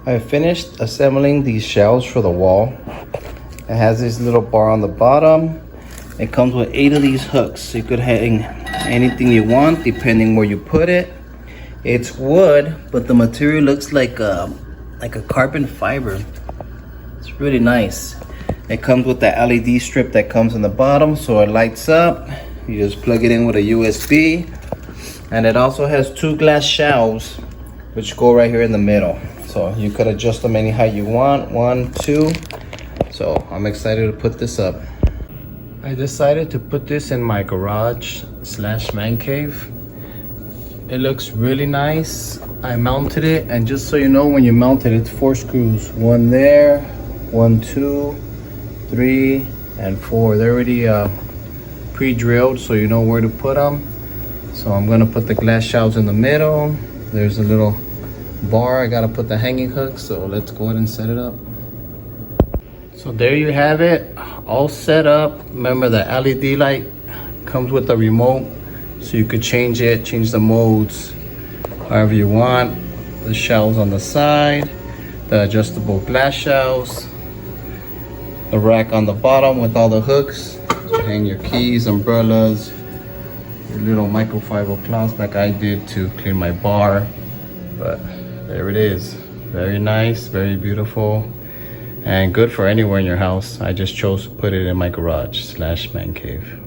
I finished assembling these shelves for the wall. It has this little bar on the bottom. It comes with 8 of these hooks, so you could hang anything you want depending where you put it. It's wood, but the material looks like a carbon fiber. It's really nice. It comes with the LED strip that comes in the bottom, so it lights up. You just plug it in with a USB. And it also has 2 glass shelves, which go right here in the middle. So you could adjust them any height you want, 1, 2. So I'm excited to put this up. I decided to put this in my garage / man cave. It looks really nice. I mounted it, and just so you know, when you mount it, it's 4 screws. 1 there, 1, 2, 3, and 4. They're already pre-drilled, so you know where to put them. So I'm gonna put the glass shelves in the middle. There's a little bar. I gotta put the hanging hooks, so let's go ahead and set it up. So there you have it, all set up. Remember, the LED light comes with the remote, so you could change the modes however you want. The shelves on the side, the adjustable glass shelves, the rack on the bottom with all the hooks to hang your keys, umbrellas, your little microfiber cloths like I did to clean my bar. But there it is, very nice, very beautiful, and good for anywhere in your house. I just chose to put it in my garage / man cave.